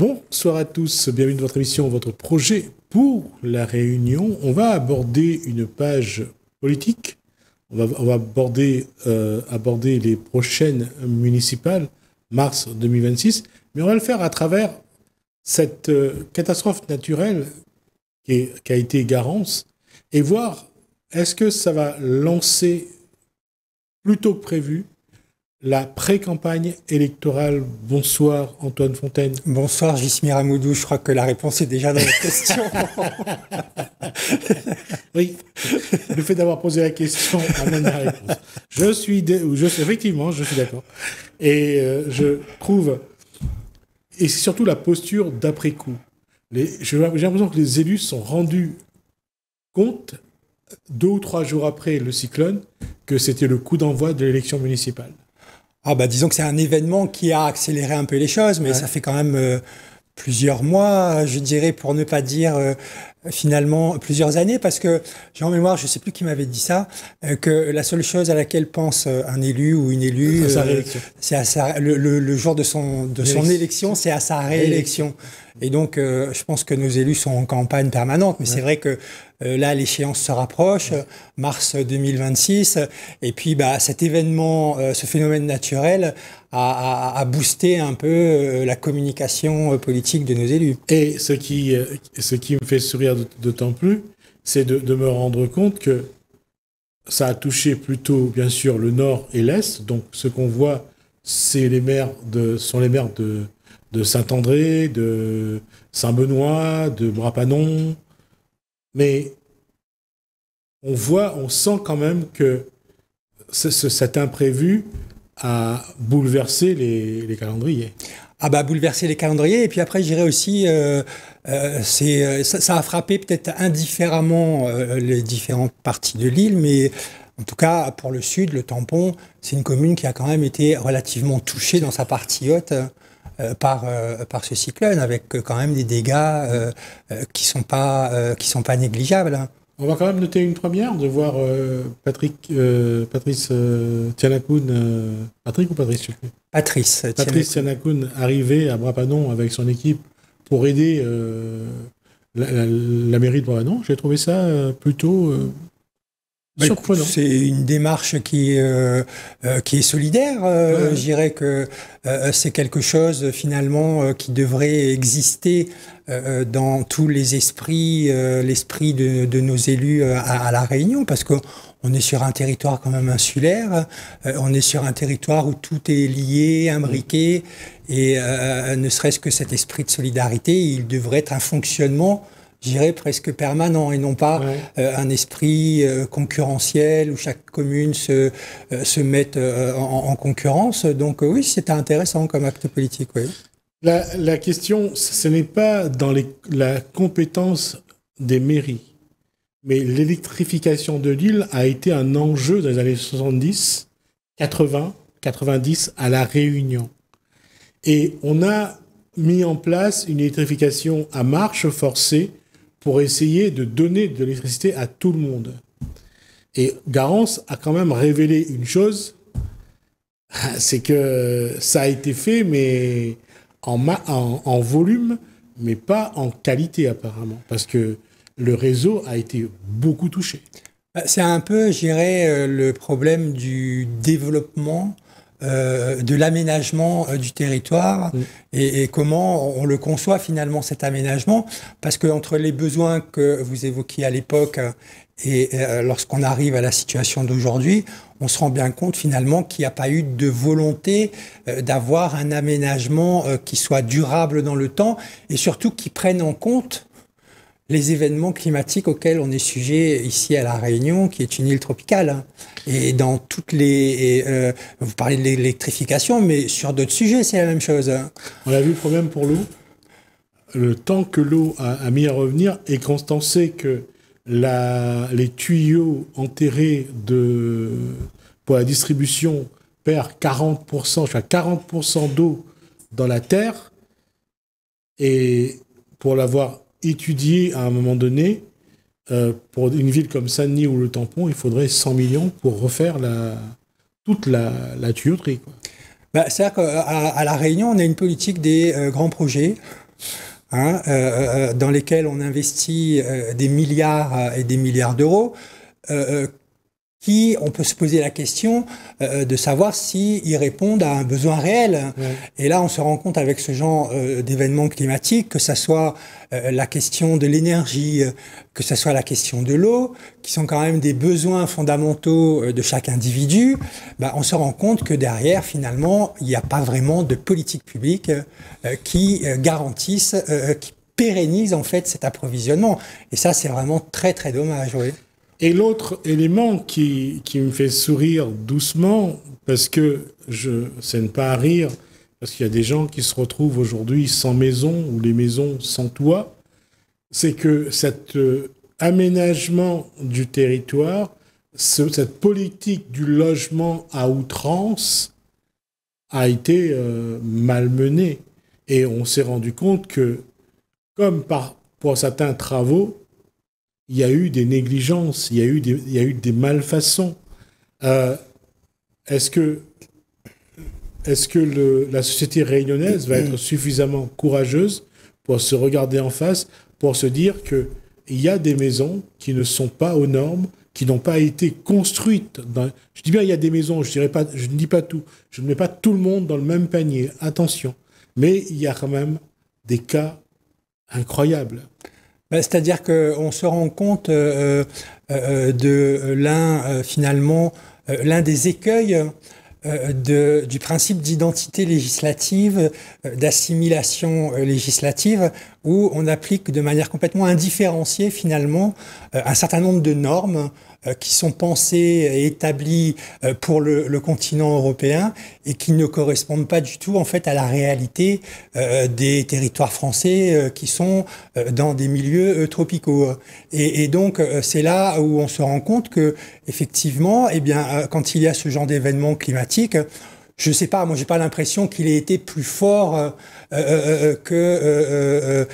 Bonsoir à tous, bienvenue dans votre émission, votre projet pour la Réunion. On va aborder une page politique, on va aborder les prochaines municipales, mars 2026, mais on va le faire à travers cette catastrophe naturelle qui a été Garance et voir est-ce que ça va lancer plus tôt que prévu la pré-campagne électorale. Bonsoir Antoine Fontaine. Bonsoir Jismir Amoudou, je crois que la réponse est déjà dans la question. Oui, le fait d'avoir posé la question amène la réponse. Effectivement, je suis d'accord. Et je trouve, et c'est surtout la posture d'après-coup. J'ai l'impression que les élus sont rendus compte, 2 ou 3 jours après le cyclone, que c'était le coup d'envoi de l'élection municipale. Ah bah disons que c'est un événement qui a accéléré un peu les choses, mais ça fait quand même plusieurs mois, je dirais, pour ne pas dire finalement plusieurs années, parce que j'ai en mémoire, je sais plus qui m'avait dit ça, que la seule chose à laquelle pense un élu ou une élue, c'est le jour de son élection, c'est à sa réélection. Et donc, je pense que nos élus sont en campagne permanente, mais c'est vrai que là, l'échéance se rapproche, mars 2026, et puis cet événement, ce phénomène naturel a boosté un peu la communication politique de nos élus. Et ce qui me fait sourire d'autant plus, c'est de me rendre compte que ça a touché plutôt, bien sûr, le nord et l'est. Donc, ce qu'on voit, sont les maires de Saint-André, de Saint-Benoît, de Brapanon. Mais on sent quand même que cet imprévu a bouleversé les calendriers. Ah bah bouleverser les calendriers, et puis après je dirais aussi ça a frappé peut-être indifféremment les différentes parties de l'île, mais en tout cas pour le sud, le Tampon, c'est une commune qui a quand même été relativement touchée dans sa partie haute par ce cyclone, avec quand même des dégâts qui sont pas négligeables. On va quand même noter une première, de voir Patrice Tianakoun, Patrick ou Patrice, je sais plus. Patrice Tianakoun arriver à Brapanon avec son équipe pour aider la mairie de Brapanon. J'ai trouvé ça plutôt surprenant. C'est une démarche qui est solidaire. Je dirais que c'est quelque chose finalement qui devrait exister dans tous les esprits, l'esprit de nos élus à La Réunion, parce qu'on est sur un territoire quand même insulaire, on est sur un territoire où tout est lié, imbriqué, et ne serait-ce que cet esprit de solidarité, il devrait être un fonctionnement, je dirais, presque permanent, et non pas un esprit concurrentiel où chaque commune se mette en concurrence. Donc oui, c'était intéressant comme acte politique, oui. La question, ce n'est pas dans la compétence des mairies, mais l'électrification de l'île a été un enjeu dans les années 70, 80, 90 à La Réunion. Et on a mis en place une électrification à marche forcée pour essayer de donner de l'électricité à tout le monde. Et Garance a quand même révélé une chose, c'est que ça a été fait, mais en volume, mais pas en qualité apparemment, parce que le réseau a été beaucoup touché. C'est un peu, je dirais, le problème du développement, de l'aménagement du territoire et comment on le conçoit finalement cet aménagement, parce que entre les besoins que vous évoquiez à l'époque et lorsqu'on arrive à la situation d'aujourd'hui, on se rend bien compte finalement qu'il n'y a pas eu de volonté d'avoir un aménagement qui soit durable dans le temps et surtout qui prenne en compte les événements climatiques auxquels on est sujet ici à La Réunion, qui est une île tropicale. Et dans toutes les... vous parlez de l'électrification, mais sur d'autres sujets, c'est la même chose. On a vu le problème pour l'eau. Le temps que l'eau a mis à revenir, et quand on sait que les tuyaux enterrés pour la distribution perdent 40%, je crois 40% d'eau dans la terre, et pour l'avoir étudié à un moment donné, pour une ville comme Saguenay ou le Tampon, il faudrait 100 millions pour refaire toute la tuyauterie, quoi. C'est-à-dire qu'à La Réunion, on a une politique des grands projets. dans lesquels on investit des milliards et des milliards d'euros, qui, on peut se poser la question de savoir s'ils répondent à un besoin réel. Ouais. Et là, on se rend compte avec ce genre d'événements climatiques, que ça soit la question de l'énergie, que ça soit la question de l'eau, qui sont quand même des besoins fondamentaux de chaque individu, on se rend compte que derrière, finalement, il n'y a pas vraiment de politique publique qui garantisse, qui pérennise en fait cet approvisionnement. Et ça, c'est vraiment très, très dommage, oui. Et l'autre élément qui me fait sourire doucement, parce que c'est ne pas à rire, parce qu'il y a des gens qui se retrouvent aujourd'hui sans maison ou les maisons sans toit, c'est que cet aménagement du territoire, cette politique du logement à outrance a été malmenée. Et on s'est rendu compte que, comme pour certains travaux, il y a eu des négligences, il y a eu des malfaçons. Est-ce que la société réunionnaise va être suffisamment courageuse pour se regarder en face, pour se dire qu'il y a des maisons qui ne sont pas aux normes, qui n'ont pas été construites. Je dis bien il y a des maisons, je ne dis pas tout. Je ne mets pas tout le monde dans le même panier, attention. Mais il y a quand même des cas incroyables. C'est-à-dire qu'on se rend compte de l'un des écueils du principe d'identité législative, d'assimilation législative, où on applique de manière complètement indifférenciée finalement un certain nombre de normes qui sont pensées et établies pour le continent européen et qui ne correspondent pas du tout en fait à la réalité des territoires français qui sont dans des milieux tropicaux. Et donc c'est là où on se rend compte que effectivement, quand il y a ce genre d'événements climatiques, je sais pas, moi j'ai pas l'impression qu'il ait été plus fort que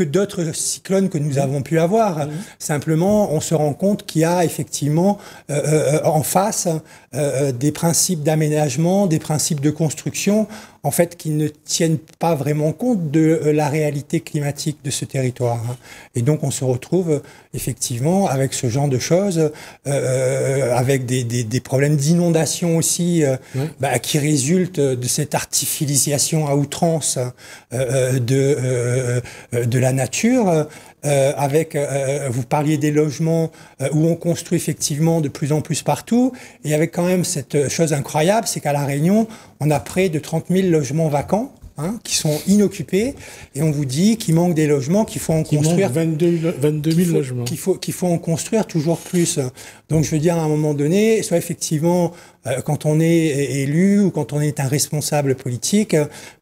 d'autres cyclones que nous avons pu avoir. Simplement, on se rend compte qu'il y a effectivement en face des principes d'aménagement, des principes de construction, en fait, qui ne tiennent pas vraiment compte de la réalité climatique de ce territoire. Et donc, on se retrouve effectivement avec ce genre de choses, avec des problèmes d'inondation aussi, qui résultent de cette artificialisation à outrance de la nature. Vous parliez des logements où on construit effectivement de plus en plus partout, et avec quand même cette chose incroyable, c'est qu'à La Réunion, on a près de 30 000 logements vacants, qui sont inoccupés, et on vous dit qu'il manque des logements, qu'il faut en construire 22 000 logements. Qu'il faut en construire toujours plus. Donc je veux dire, à un moment donné, soit effectivement, quand on est élu ou quand on est un responsable politique,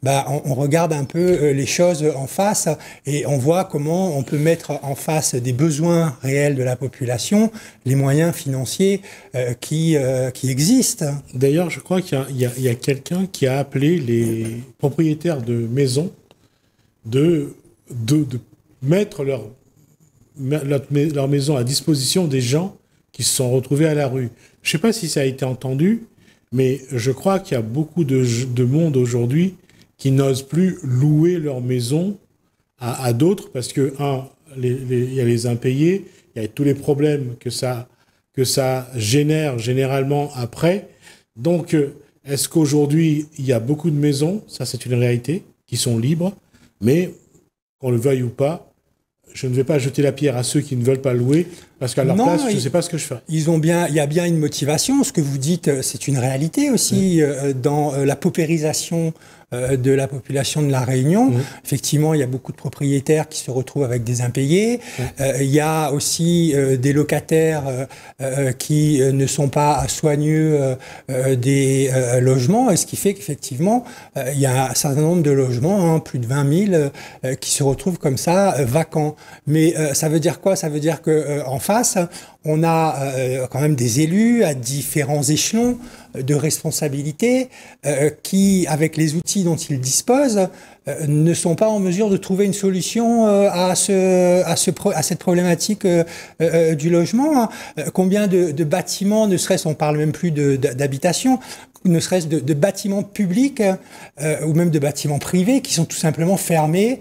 on regarde un peu les choses en face et on voit comment on peut mettre en face des besoins réels de la population les moyens financiers qui existent. D'ailleurs, je crois qu'il y a quelqu'un qui a appelé les propriétaires de maisons de mettre leur maison à disposition des gens qui se sont retrouvés à la rue. Je ne sais pas si ça a été entendu, mais je crois qu'il y a beaucoup de monde aujourd'hui qui n'osent plus louer leur maison à d'autres parce que, il y a les impayés, il y a tous les problèmes que ça génère généralement après. Donc, est-ce qu'aujourd'hui, il y a beaucoup de maisons, ça c'est une réalité, qui sont libres, mais qu'on le veuille ou pas, je ne vais pas jeter la pierre à ceux qui ne veulent pas louer, parce qu'à leur place, je ne sais pas ce que je ferais. Il y a bien une motivation. Ce que vous dites, c'est une réalité aussi dans la paupérisation de la population de La Réunion. Effectivement, il y a beaucoup de propriétaires qui se retrouvent avec des impayés. Il y a aussi des locataires qui ne sont pas soigneux des logements, et ce qui fait qu'effectivement, il y a un certain nombre de logements, plus de 20 000, qui se retrouvent comme ça, vacants. Mais ça veut dire quoi? Ça veut dire qu'en face, on a quand même des élus à différents échelons de responsabilité qui, avec les outils dont ils disposent, ne sont pas en mesure de trouver une solution à cette problématique du logement. Combien de bâtiments, ne serait-ce, on parle même plus d'habitation, ne serait-ce de bâtiments publics ou même de bâtiments privés qui sont tout simplement fermés,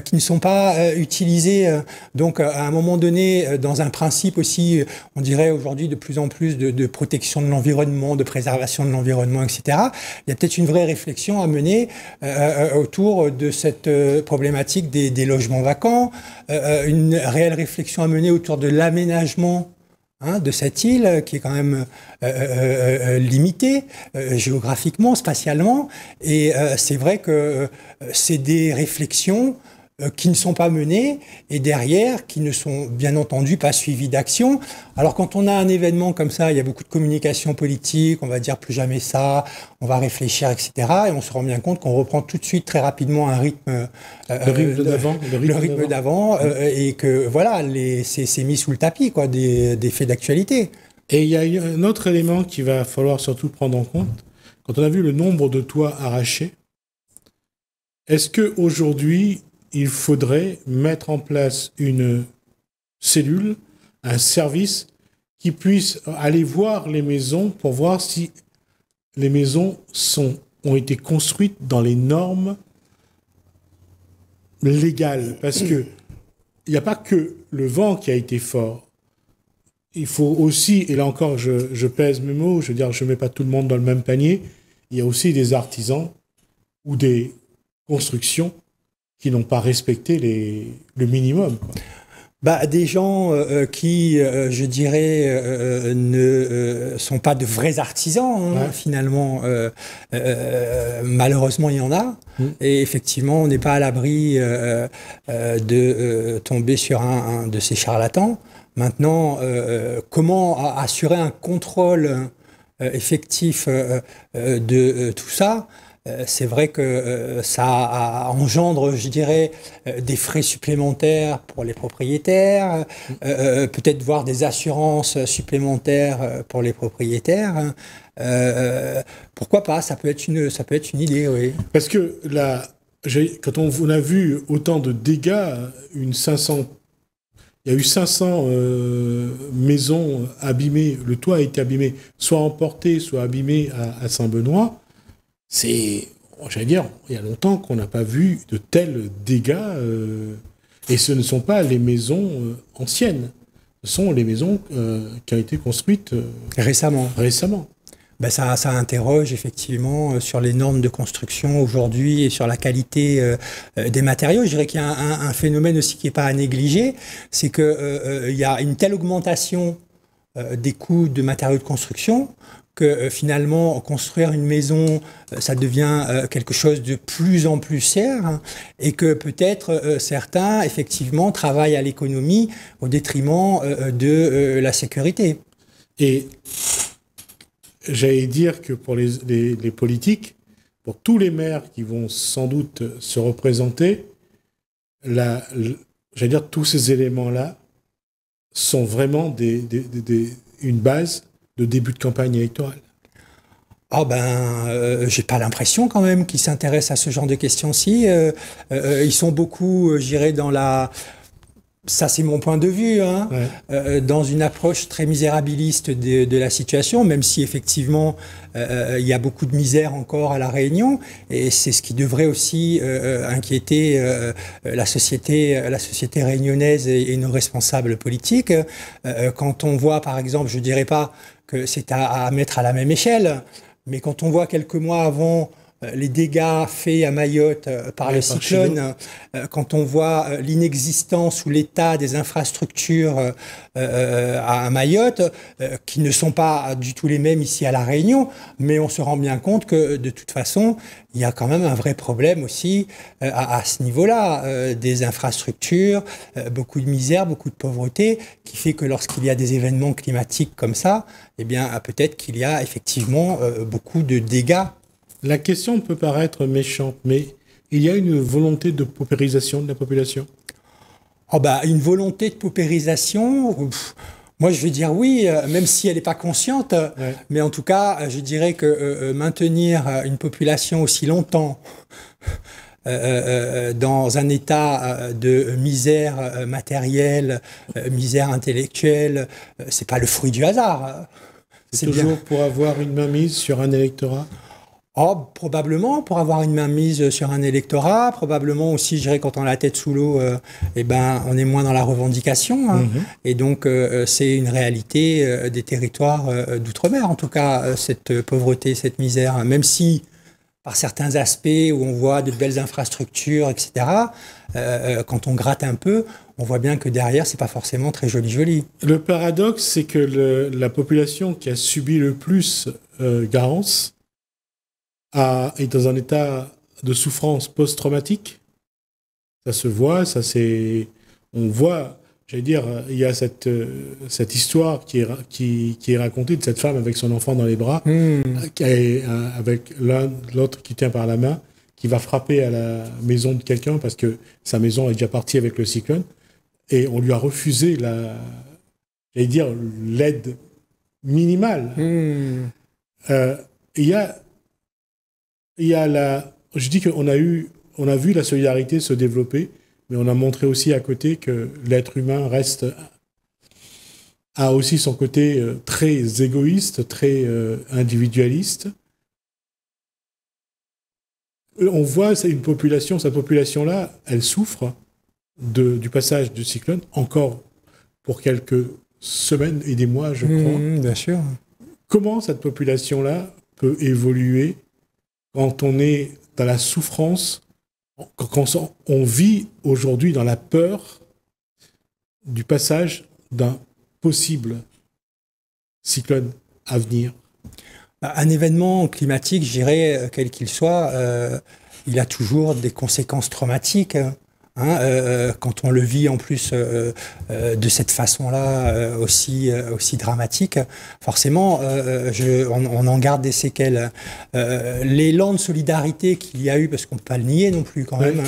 qui ne sont pas utilisés. Donc, à un moment donné, dans un principe aussi, on dirait aujourd'hui de plus en plus de protection de l'environnement, de préservation de l'environnement, etc., il y a peut-être une vraie réflexion à mener autour de cette problématique des logements vacants, une réelle réflexion à mener autour de l'aménagement de cette île qui est quand même limitée géographiquement, spatialement. Et c'est vrai que c'est des réflexions qui ne sont pas menées et derrière qui ne sont bien entendu pas suivies d'action. Alors quand on a un événement comme ça, il y a beaucoup de communication politique, on va dire plus jamais ça, on va réfléchir, etc. Et on se rend bien compte qu'on reprend tout de suite très rapidement un rythme, le rythme d'avant et que voilà, c'est mis sous le tapis quoi, des faits d'actualité. Et il y a un autre élément qu'il va falloir surtout prendre en compte. Quand on a vu le nombre de toits arrachés, est-ce qu'aujourd'hui, il faudrait mettre en place une cellule, un service qui puisse aller voir les maisons pour voir si les maisons ont été construites dans les normes légales. Parce que il n'y a pas que le vent qui a été fort. Il faut aussi, et là encore je pèse mes mots, je veux dire je ne mets pas tout le monde dans le même panier, il y a aussi des artisans ou des constructions qui n'ont pas respecté le minimum, quoi. Bah, des gens qui, je dirais, ne sont pas de vrais artisans, finalement. Malheureusement, il y en a. Et effectivement, on n'est pas à l'abri de tomber sur un de ces charlatans. Maintenant, comment assurer un contrôle effectif de tout ça ? C'est vrai que ça engendre, je dirais, des frais supplémentaires pour les propriétaires, peut-être voir des assurances supplémentaires pour les propriétaires. Pourquoi pas? Ça peut être une idée, oui. Parce que là, quand on a vu autant de dégâts, il y a eu 500 maisons abîmées, le toit a été abîmé, soit emporté, soit abîmé à Saint-Benoît. J'allais dire, il y a longtemps qu'on n'a pas vu de tels dégâts, et ce ne sont pas les maisons anciennes, ce sont les maisons qui ont été construites récemment. Ben ça interroge effectivement sur les normes de construction aujourd'hui et sur la qualité des matériaux. Je dirais qu'il y a un phénomène aussi qui n'est pas à négliger, c'est qu'il y a une telle augmentation des coûts de matériaux de construction que finalement, construire une maison, ça devient quelque chose de plus en plus cher et que peut-être certains, effectivement, travaillent à l'économie au détriment de la sécurité. Et j'allais dire que pour les politiques, pour tous les maires qui vont sans doute se représenter, j'allais dire tous ces éléments-là sont vraiment une base de début de campagne électorale. Ah j'ai pas l'impression quand même qu'ils s'intéressent à ce genre de questions-ci. Ils sont beaucoup, je dirais, dans la... Ça, c'est mon point de vue, dans une approche très misérabiliste de la situation, même si effectivement il y a beaucoup de misère encore à La Réunion, et c'est ce qui devrait aussi inquiéter la société réunionnaise et nos responsables politiques. Quand on voit, par exemple, je dirais pas que c'est à mettre à la même échelle, mais quand on voit quelques mois avant les dégâts faits à Mayotte par le cyclone, quand on voit l'inexistence ou l'état des infrastructures à Mayotte, qui ne sont pas du tout les mêmes ici à La Réunion, mais on se rend bien compte que de toute façon, il y a quand même un vrai problème aussi à ce niveau-là, des infrastructures, beaucoup de misère, beaucoup de pauvreté, qui fait que lorsqu'il y a des événements climatiques comme ça, eh bien peut-être qu'il y a effectivement beaucoup de dégâts. La question peut paraître méchante, mais il y a une volonté de paupérisation de la population? Une volonté de paupérisation, moi je vais dire oui, même si elle n'est pas consciente, mais en tout cas, je dirais que maintenir une population aussi longtemps dans un état de misère matérielle, misère intellectuelle, c'est pas le fruit du hasard. C'est toujours pour avoir une mainmise sur un électorat? Oh, probablement pour avoir une mainmise sur un électorat, probablement aussi, je dirais, quand on a la tête sous l'eau, on est moins dans la revendication. Hein. Et donc, c'est une réalité des territoires d'outre-mer, en tout cas, cette pauvreté, cette misère, hein. Même si, par certains aspects où on voit de belles infrastructures, etc., quand on gratte un peu, on voit bien que derrière, c'est pas forcément très joli. Le paradoxe, c'est que la population qui a subi le plus Garance est dans un état de souffrance post-traumatique. Ça se voit, on voit, j'allais dire, il y a cette histoire qui est racontée de cette femme avec son enfant dans les bras, avec l'autre qui tient par la main, qui va frapper à la maison de quelqu'un parce que sa maison est déjà partie avec le cyclone, et on lui a refusé l'aide minimale. Je dis qu'on a vu la solidarité se développer, mais on a montré aussi à côté que l'être humain a aussi son côté très égoïste, très individualiste. On voit cette population-là, elle souffre du passage du cyclone, encore pour quelques semaines et des mois, je crois. Bien sûr. Comment cette population-là peut évoluer quand on est dans la souffrance, quand on vit aujourd'hui dans la peur du passage d'un possible cyclone à venir? Un événement climatique, je dirais, quel qu'il soit, il a toujours des conséquences traumatiques. Quand on le vit en plus de cette façon-là aussi dramatique, forcément, on en garde des séquelles. L'élan de solidarité qu'il y a eu, parce qu'on ne peut pas le nier non plus quand même,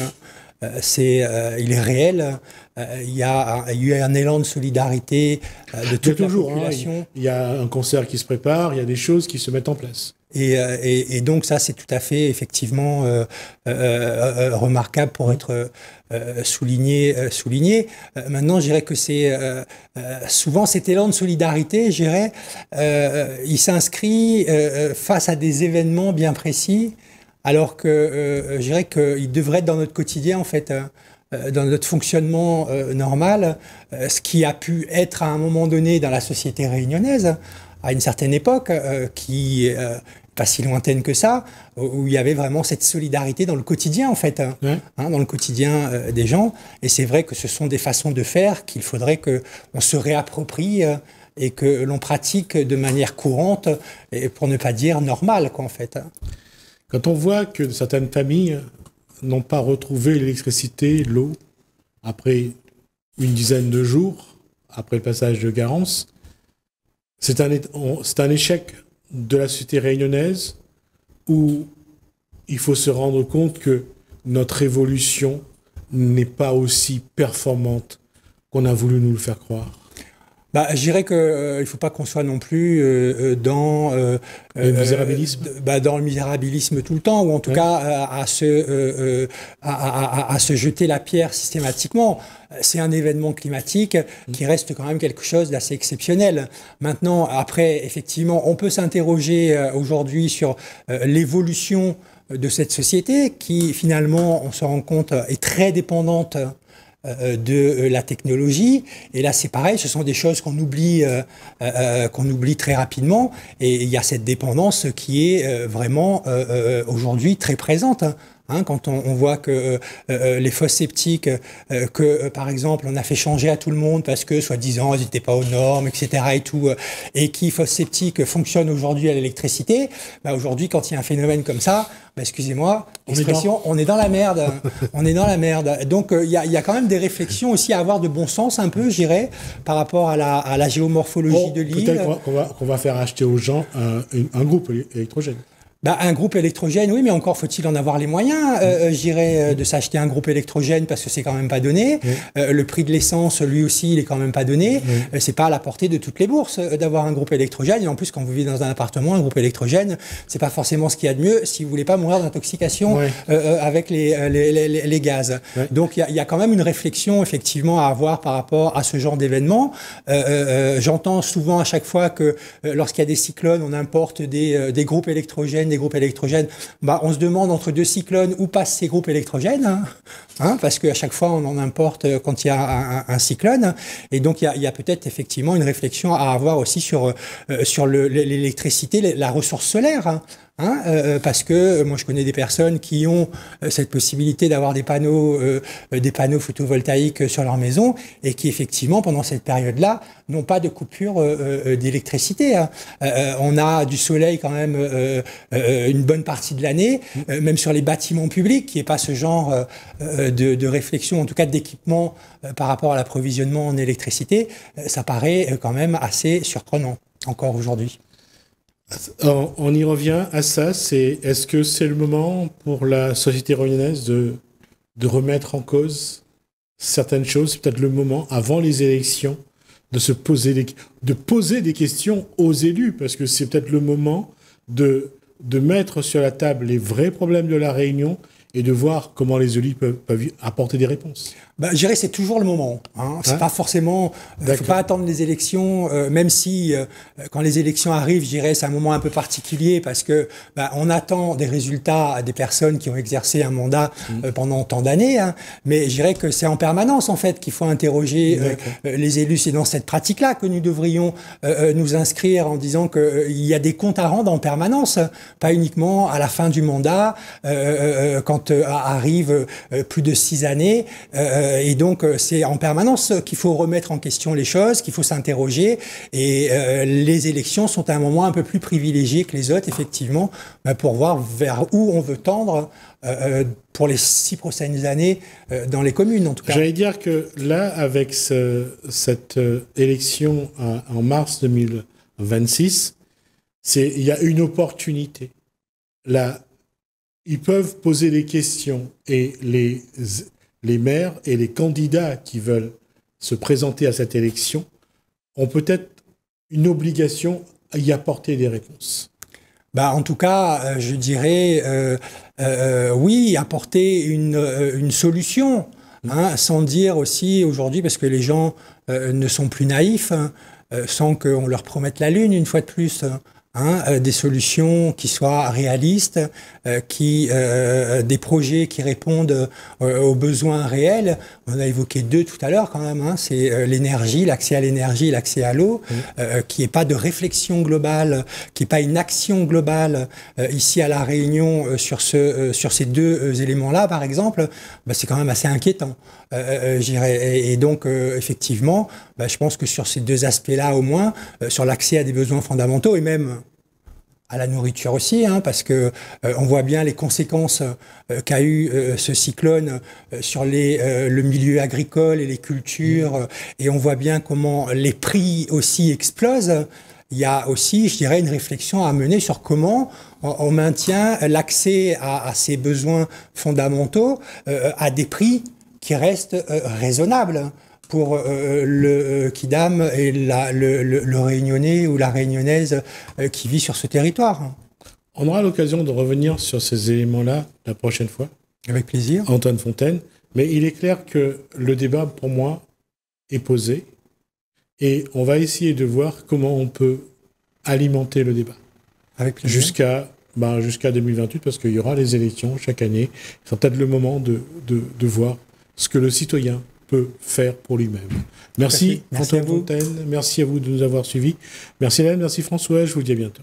il est réel. Il y a eu un élan de solidarité de toute la population. Il y a un concert qui se prépare, il y a des choses qui se mettent en place. Et donc ça, c'est tout à fait effectivement remarquable pour être souligné. Maintenant, je dirais que c'est souvent cet élan de solidarité, je dirais, il s'inscrit face à des événements bien précis, alors que je dirais qu'il devrait être dans notre quotidien en fait. Dans notre fonctionnement normal, ce qui a pu être à un moment donné dans la société réunionnaise, à une certaine époque, qui pas si lointaine que ça, où il y avait vraiment cette solidarité dans le quotidien, en fait, dans le quotidien des gens. Et c'est vrai que ce sont des façons de faire qu'il faudrait qu'on se réapproprie et que l'on pratique de manière courante, et pour ne pas dire normale, quoi, en fait. Quand on voit que certaines familles n'ont pas retrouvé l'électricité, l'eau, après une dizaine de jours, après le passage de Garance, c'est un échec de la société réunionnaise où il faut se rendre compte que notre évolution n'est pas aussi performante qu'on a voulu nous le faire croire. Je dirais qu'il ne faut pas qu'on soit non plus dans le misérabilisme. Dans le misérabilisme tout le temps, ou en tout cas à se jeter la pierre systématiquement. C'est un événement climatique qui reste quand même quelque chose d'assez exceptionnel. Maintenant, après, effectivement, on peut s'interroger aujourd'hui sur l'évolution de cette société qui, finalement, on se rend compte, est très dépendante de la technologie. Et là, c'est pareil, ce sont des choses qu'on oublie très rapidement. Et il y a cette dépendance qui est vraiment aujourd'hui très présente. Quand on voit que les fosses septiques, par exemple, on a fait changer à tout le monde parce que, soi-disant, ils n'étaient pas aux normes, etc. et tout, et qui, fosses septiques, fonctionnent aujourd'hui à l'électricité, aujourd'hui, quand il y a un phénomène comme ça, excusez-moi, l'expression, on est dans la merde. On est dans la merde. Donc, il y a quand même des réflexions aussi à avoir de bon sens, un peu, je dirais, par rapport à la géomorphologie de l'île. Peut-être qu'on va faire acheter aux gens un groupe électrogène. Un groupe électrogène, oui, mais encore faut-il en avoir les moyens, de s'acheter un groupe électrogène parce que c'est quand même pas donné. Le prix de l'essence, lui aussi, il est quand même pas donné. C'est pas à la portée de toutes les bourses d'avoir un groupe électrogène. Et en plus, quand vous vivez dans un appartement, un groupe électrogène, c'est pas forcément ce qu'il y a de mieux si vous voulez pas mourir d'intoxication avec les gaz. Donc il y a quand même une réflexion effectivement à avoir par rapport à ce genre d'événement. J'entends souvent à chaque fois que lorsqu'il y a des cyclones, on importe des groupes électrogènes, on se demande entre deux cyclones où passent ces groupes électrogènes, parce qu'à chaque fois on en importe quand il y a un cyclone. Et donc il y a peut-être effectivement une réflexion à avoir aussi sur l'électricité, la ressource solaire. Parce que moi je connais des personnes qui ont cette possibilité d'avoir des panneaux photovoltaïques sur leur maison et qui effectivement pendant cette période-là n'ont pas de coupure d'électricité. On a du soleil quand même une bonne partie de l'année, même sur les bâtiments publics, qui n'est pas ce genre de réflexion, en tout cas d'équipement par rapport à l'approvisionnement en électricité. Ça paraît quand même assez surprenant encore aujourd'hui. On y revient à ça, est-ce que c'est le moment pour la société réunionnaise de remettre en cause certaines choses, c'est peut-être le moment, avant les élections, de poser des questions aux élus, parce que c'est peut-être le moment de mettre sur la table les vrais problèmes de la Réunion et de voir comment les élus peuvent apporter des réponses. Je dirais c'est toujours le moment. C'est pas forcément. Faut pas attendre les élections, même si quand les élections arrivent, je dirais c'est un moment un peu particulier parce que on attend des résultats des personnes qui ont exercé un mandat pendant tant d'années. Mais je dirais que c'est en permanence en fait qu'il faut interroger les élus. C'est dans cette pratique-là que nous devrions nous inscrire en disant qu'il y a des comptes à rendre en permanence, pas uniquement à la fin du mandat quand arrive plus de 6 années. Et donc, c'est en permanence qu'il faut remettre en question les choses, qu'il faut s'interroger. Et les élections sont un moment un peu plus privilégié que les autres, effectivement, pour voir vers où on veut tendre pour les 6 prochaines années dans les communes, en tout cas. J'allais dire que là, avec cette élection en mars 2026, il y a une opportunité. Là, ils peuvent poser des questions et les maires et les candidats qui veulent se présenter à cette élection ont peut-être une obligation à y apporter des réponses. En tout cas, je dirais oui, apporter une solution, sans dire aussi aujourd'hui, parce que les gens ne sont plus naïfs, sans qu'on leur promette la lune une fois de plus. Des solutions qui soient réalistes, des projets qui répondent aux besoins réels. On a évoqué 2 tout à l'heure quand même. C'est l'énergie, l'accès à l'énergie, l'accès à l'eau, qui n'est pas de réflexion globale, qui n'est pas une action globale ici à La Réunion sur ces 2 éléments-là, par exemple. C'est quand même assez inquiétant. Et donc, effectivement, je pense que sur ces 2 aspects-là, au moins, sur l'accès à des besoins fondamentaux et même à la nourriture aussi, parce que on voit bien les conséquences qu'a eu ce cyclone sur le milieu agricole et les cultures, et on voit bien comment les prix aussi explosent. Il y a aussi, je dirais, une réflexion à mener sur comment on maintient l'accès à ces besoins fondamentaux à des prix qui restent raisonnables pour le Kidam et le Réunionnais ou la Réunionnaise qui vit sur ce territoire. On aura l'occasion de revenir sur ces éléments-là la prochaine fois. Avec plaisir. Antoine Fontaine. Mais il est clair que le débat, pour moi, est posé. Et on va essayer de voir comment on peut alimenter le débat. Avec plaisir. Jusqu'à 2028, parce qu'il y aura les élections chaque année. C'est peut-être le moment de voir ce que le citoyen peut faire pour lui-même. Merci Antoine Fontaine, merci à vous de nous avoir suivis. Merci Hélène, merci François, je vous dis à bientôt.